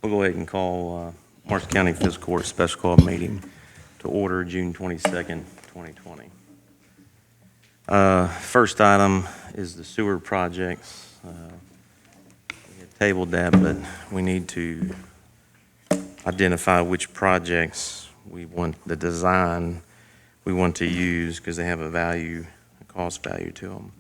We'll go ahead and call Marshall County Fiscal Court Special Call Meeting to order June 22nd, 2020. First item is the sewer projects. We had tabled that, but we need to identify which projects we want, the design we want to use, because they have a value, a cost value to them.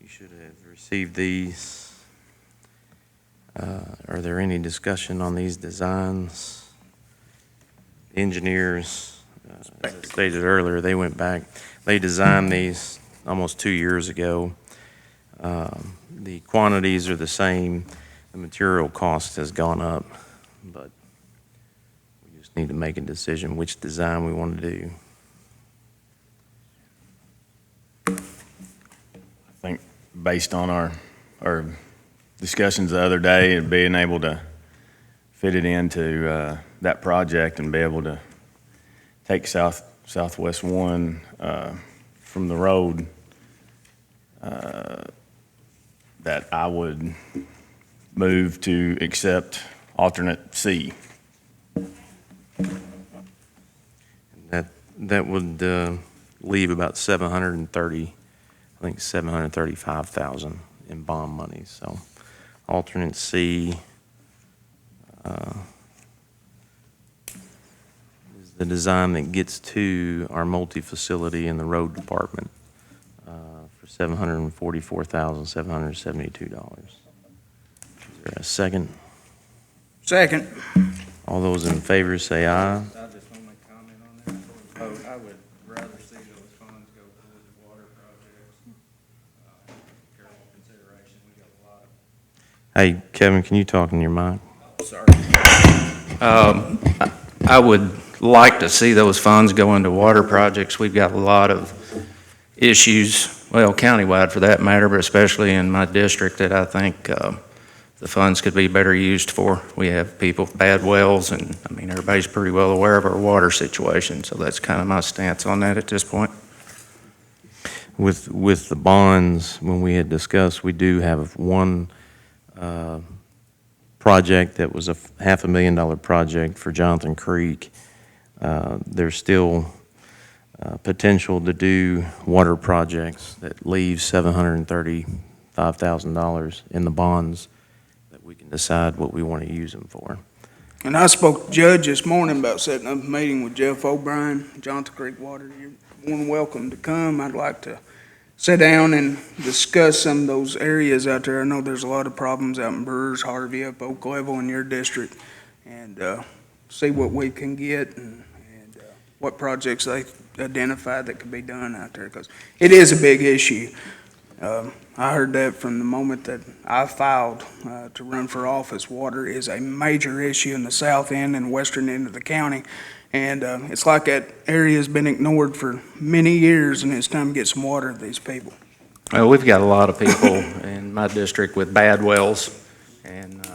You should have received these. Are there any discussion on these designs? Engineers, as I stated earlier, they went back, they designed these almost 2 years ago. The quantities are the same, the material cost has gone up, but we just need to make a decision which design we want to do. I think based on our discussions the other day and being able to fit it into that project and be able to take Southwest 1 from the road, that I would move to accept alternate C. That would leave about 730, I think 735,000 in bond money. So alternate C is the design that gets to our multi-facility in the road department for $744,772. Is there a second? Second. All those in favor say aye. I just want to make a comment on that before we vote. I would rather see those funds go toward the water projects. Careful consideration, we got a lot of. Hey, Kevin, can you talk in your mic? Sorry. I would like to see those funds go into water projects. We've got a lot of issues, well, countywide for that matter, but especially in my district that I think the funds could be better used for. We have people with bad wells, and I mean, everybody's pretty well aware of our water situation, so that's kind of my stance on that at this point. With the bonds, when we had discussed, we do have one project that was a $500,000 project for Jonathan Creek. There's still potential to do water projects that leave $735,000 in the bonds that we can decide what we want to use them for. And I spoke to Judge this morning about setting up a meeting with Jeff O'Brien, Johnson Creek Water. You're more than welcome to come. I'd like to sit down and discuss some of those areas out there. I know there's a lot of problems out in Burrs, Harvey, up Oak Level in your district, and see what we can get and what projects they identify that could be done out there, because it is a big issue. I heard that from the moment that I filed to run for office. Water is a major issue in the south end and western end of the county, and it's like that area has been ignored for many years, and it's time to get some water to these people. Well, we've got a lot of people in my district with bad wells, and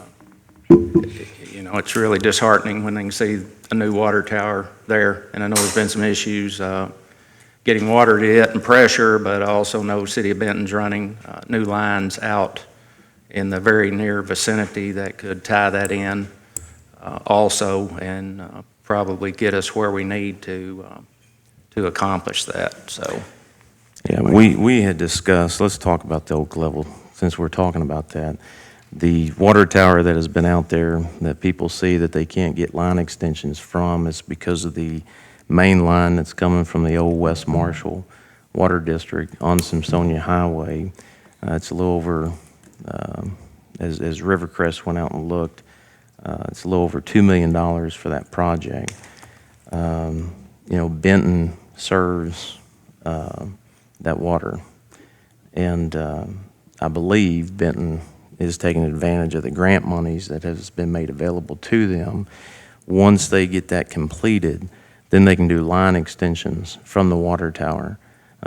you know, it's really disheartening when they can see a new water tower there. And I know there's been some issues getting water to it and pressure, but I also know City of Benton's running new lines out in the very near vicinity that could tie that in also, and probably get us where we need to accomplish that. So, Yeah, we had discussed, let's talk about the Oak Level, since we're talking about that. The water tower that has been out there that people see that they can't get line extensions from is because of the main line that's coming from the old West Marshall Water District on Simpsonia Highway. It's a little over, as Rivercrest went out and looked, it's a little over $2 million for that project. You know, Benton serves that water, and I believe Benton is taking advantage of the grant monies that has been made available to them. Once they get that completed, then they can do line extensions from the water tower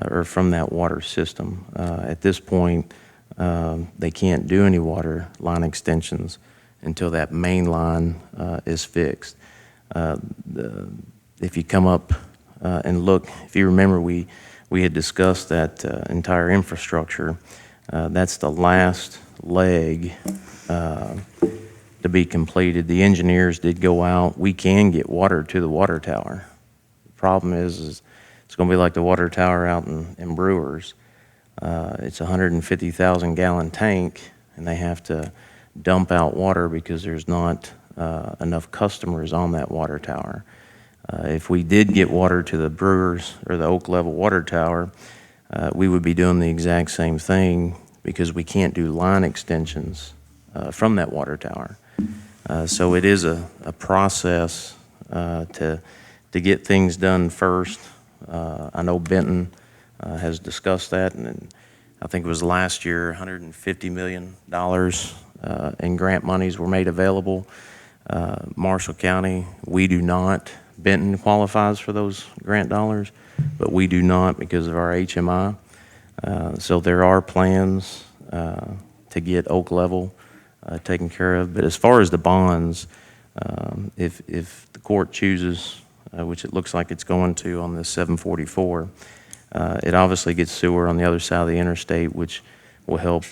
or from that water system. At this point, they can't do any water line extensions until that main line is fixed. If you come up and look, if you remember, we had discussed that entire infrastructure. That's the last leg to to be completed. The engineers did go out. We can get water to the water tower. The problem is it's going to be like the water tower out in Brewers. It's a 150,000 gallon tank, and they have to dump out water because there's not enough customers on that water tower. If we did get water to the Brewers or the Oak Level water tower, we would be doing the exact same thing because we can't do line extensions from that water tower. So it is a process to get things done first. I know Benton has discussed that, and I think it was last year, $150 million in grant monies were made available. Marshall County, we do not. Benton qualifies for those grant dollars, but we do not because of our HMI. So there are plans to get Oak Level taken care of. But as far as the bonds, if the court chooses, which it looks like it's going to on this 744, it obviously gets sewer on the other side of the interstate, which will help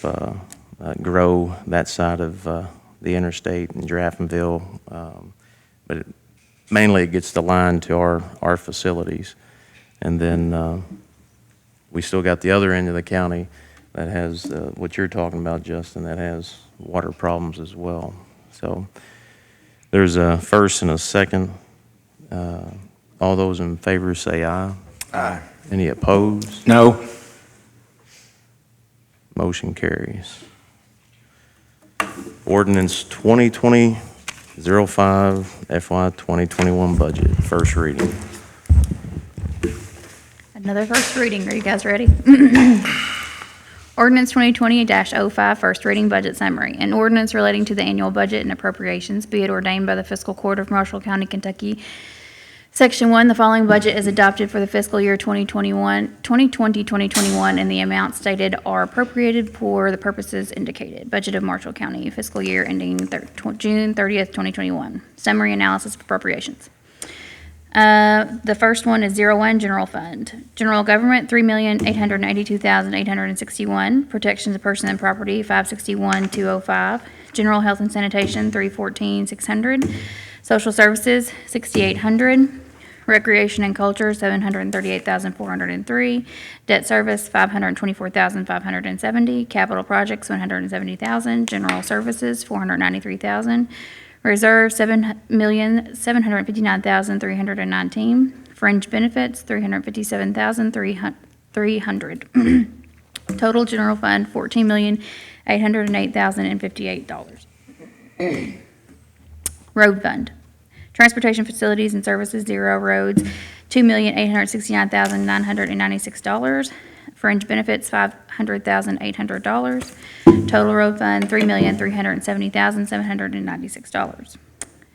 grow that side of the interstate in Draffenville. But mainly it gets the line to our facilities. And then we still got the other end of the county that has what you're talking about, Justin, that has water problems as well. So there's a first and a second. All those in favor say aye. Aye. Any opposed? No. Motion carries. Ordinance 2020-05 FY 2021 budget, first reading. Another first reading. Are you guys ready? Ordinance 2020-05, first reading budget summary. An ordinance relating to the annual budget and appropriations, be it ordained by the Fiscal Court of Marshall County, Kentucky. Section 1, the following budget is adopted for the fiscal year 2020-2021, and the amounts stated are appropriated for the purposes indicated. Budget of Marshall County, fiscal year ending June 30th, 2021. Summary analysis of appropriations. The first one is 01, General Fund. General Government, $3,882,861. Protections of Person and Property, $561,205. General Health and Sanitation, $314,600. Social Services, $6,800. Recreation and Culture, $738,403. Debt Service, $524,570. Capital Projects, $170,000. General Services, $493,000. Reserve, $7,759,319. Fringe Benefits, $357,300. Total General Fund, $14,808,058. Road Fund. Transportation Facilities and Services, 0. Roads, $2,869,996. Fringe Benefits, $500,800. Total Road Fund, $3,370,796.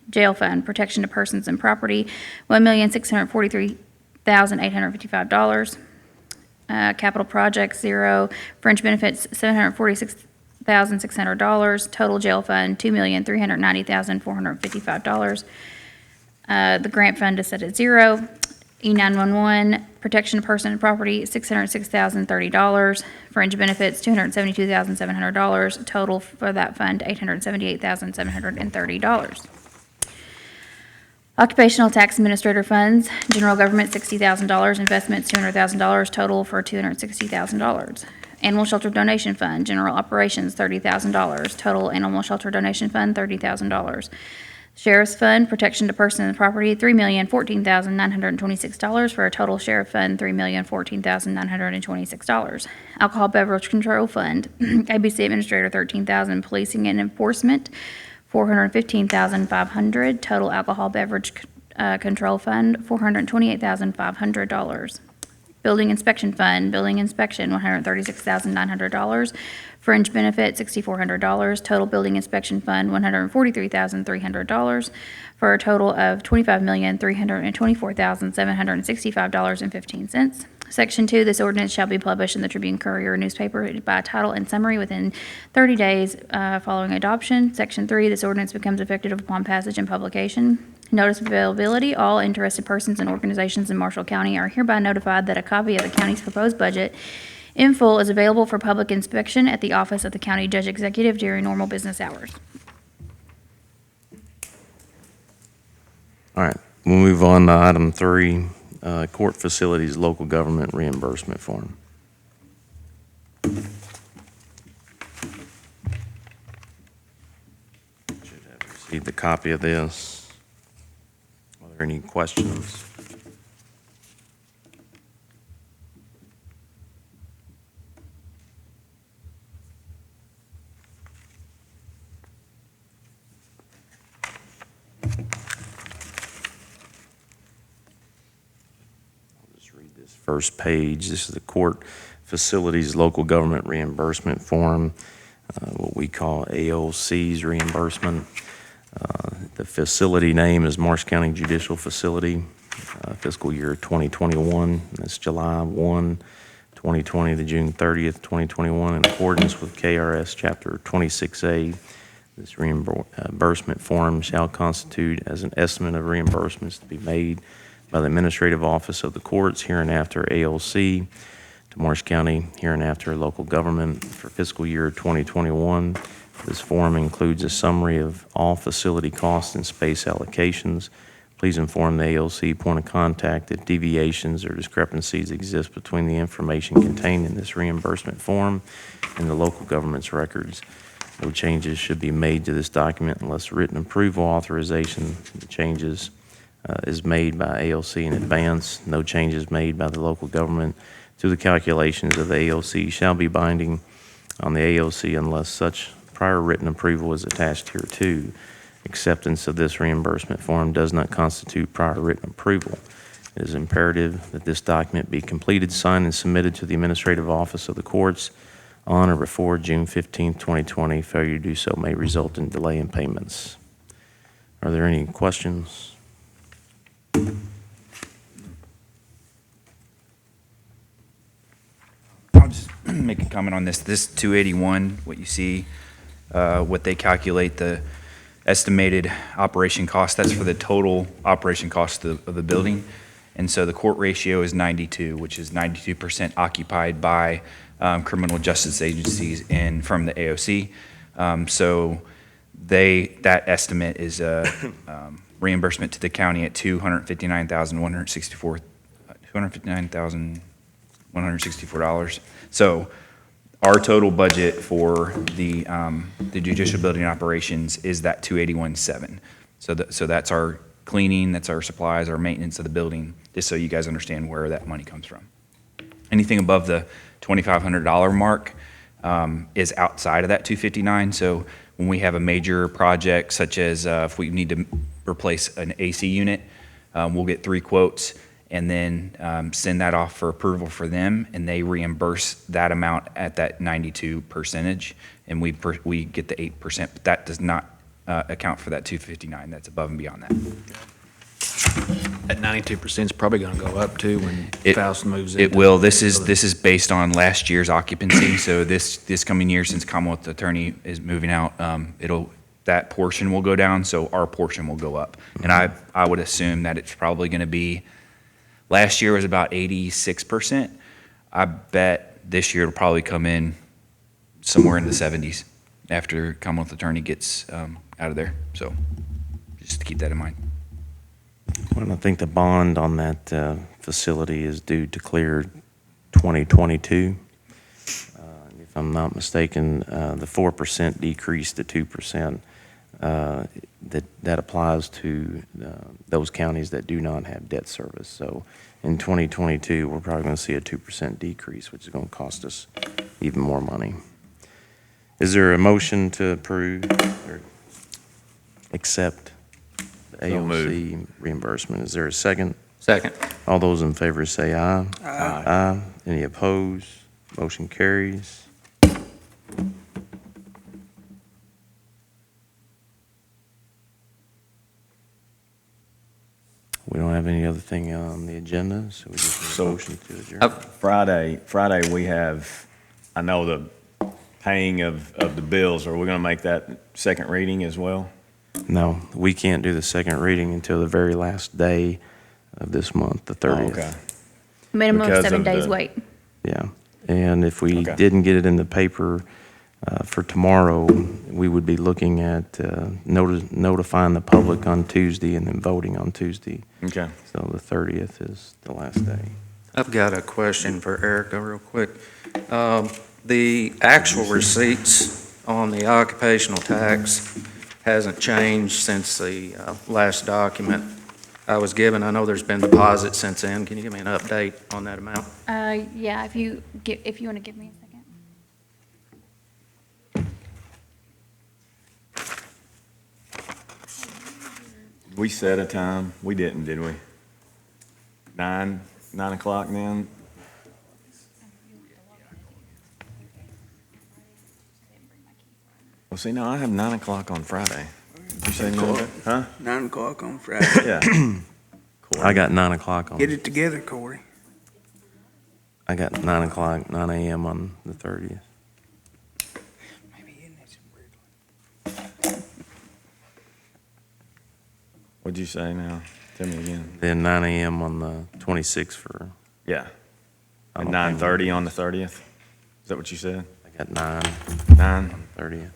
Jail Fund, Protection to Persons and Property, $1,643,855. Capital Projects, 0. Fringe Benefits, $746,600. Total Jail Fund, $2,390,455. The Grant Fund is set at 0. E911, Protection of Person and Property, $606,030. Fringe Benefits, $272,700. Total for that fund, $878,730. Occupational Tax Administrator Funds, General Government, $60,000. Investments, $200,000. Total for $260,000. Animal Shelter Donation Fund, General Operations, $30,000. Total Animal Shelter Donation Fund, $30,000. Sheriff's Fund, Protection to Person and Property, $3,014,926 for a total Sheriff Fund, $3,014,926. Alcohol Beverage Control Fund, ABC Administrator, $13,000. Policing and Enforcement, $415,500. Total Alcohol Beverage Control Fund, $428,500. Building Inspection Fund, Building Inspection, $136,900. Fringe Benefit, $6,400. Total Building Inspection Fund, $143,300, for a total of $25,324,765.15. Section 2, this ordinance shall be published in the Tribune Courier newspaper by title and summary within 30 days following adoption. Section 3, this ordinance becomes effective upon passage and publication. Notice of availability. All interested persons and organizations in Marshall County are hereby notified that a copy of the county's proposed budget in full is available for public inspection at the office of the County Judge Executive during normal business hours. All right, we'll move on to item 3, court facilities local government reimbursement form. Should have received a copy of this. Are there any questions? First page, this is the court facilities local government reimbursement form, what we call AOC's reimbursement. The facility name is Marsh County Judicial Facility, fiscal year 2021. That's July 1, 2020 to June 30th, 2021, in accordance with KRS Chapter 26A. This reimbursement form shall constitute as an estimate of reimbursements to be made by the Administrative Office of the Courts, hereinafter AOC, to Marsh County, hereinafter local government, for fiscal year 2021. This form includes a summary of all facility costs and space allocations. Please inform the AOC point of contact if deviations or discrepancies exist between the information contained in this reimbursement form and the local government's records. No changes should be made to this document unless written approval authorization. The changes is made by AOC in advance. No changes made by the local government to the calculations of the AOC shall be binding on the AOC unless such prior written approval is attached hereto. Acceptance of this reimbursement form does not constitute prior written approval. It is imperative that this document be completed, signed, and submitted to the Administrative Office of the Courts on or before June 15, 2020. Failure to do so may result in delay in payments. Are there any questions? I'll just make a comment on this. This 281, what you see, what they calculate the estimated operation cost, that's for the total operation cost of the building. And so the court ratio is 92, which is 92% occupied by criminal justice agencies and from the AOC. So that estimate is reimbursement to the county at $259,164. So our total budget for the judicial building operations is that 281.7. So that's our cleaning, that's our supplies, our maintenance of the building, just so you guys understand where that money comes from. Anything above the $2,500 mark is outside of that 259. So when we have a major project, such as if we need to replace an AC unit, we'll get 3 quotes and then send that off for approval for them, and they reimburse that amount at that 92%, and we get the 8%, but that does not account for that 259. That's above and beyond that. That 92% is probably going to go up too when Faust moves in. It will. This is based on last year's occupancy. So this coming year, since Commonwealth Attorney is moving out, that portion will go down. So our portion will go up. And I would assume that it's probably going to be. Last year was about 86%. I bet this year it'll probably come in somewhere in the 70s after Commonwealth Attorney gets out of there. So just to keep that in mind. Well, I think the bond on that facility is due to clear 2022. If I'm not mistaken, the 4% decrease to 2%, that applies to those counties that do not have debt service. So in 2022, we're probably going to see a 2% decrease, which is going to cost us even more money. Is there a motion to approve or accept the AOC reimbursement? Is there a second? Second. All those in favor say aye. Aye. Aye. Any opposed? Motion carries. We don't have any other thing on the agenda, so we just need a motion to adjourn. Friday, we have, I know the paying of the bills. Are we going to make that second reading as well? No, we can't do the second reading until the very last day of this month, the 30th. Okay. Minimum of Because 7 of days the- wait. Yeah, and if we Okay. didn't get it in the paper For tomorrow, we would be looking at notifying the public on Tuesday and then voting on Tuesday. Okay. So the 30th is the last day. I've got a question for Erica real quick. The actual receipts on the occupational tax hasn't changed since the last document I was given. I know there's been deposits since then. Can you give me an update on that amount? Yeah, if you want to give me a second. We set a time. We didn't, did we? 9 o'clock then? Well, see, no, I have 9 o'clock on Friday. Did you say no? Huh? 9 o'clock on Friday. Yeah. I got 9 o'clock on, Get it together, Corey. I got 9 o'clock, 9 a.m. on the 30th. What'd you say now? Tell me again. Then 9 a.m. on the 26th for, Yeah. I At don't 9:30 on the 30th? Is that what you said? I got 9 9? on the 30th.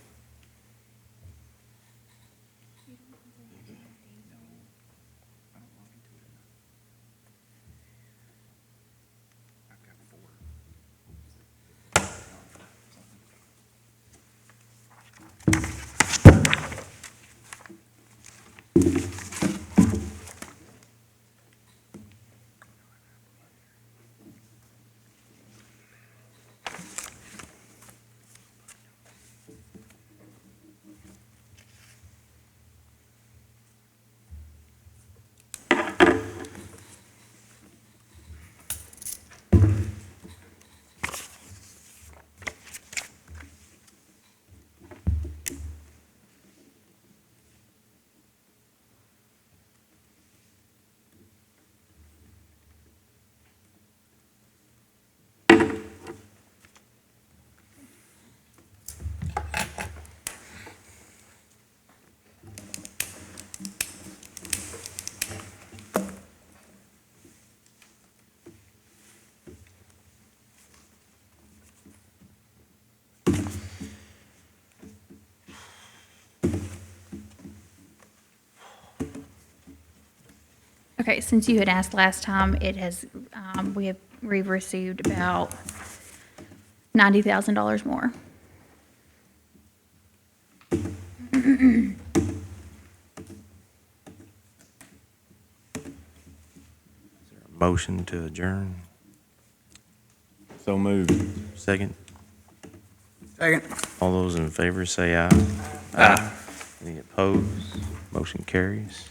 Okay, since you had asked last time, it has, we've received about $90,000 more. Motion to adjourn. So moved. Second. Second. All those in favor say aye. Aye. Any opposed? Motion carries.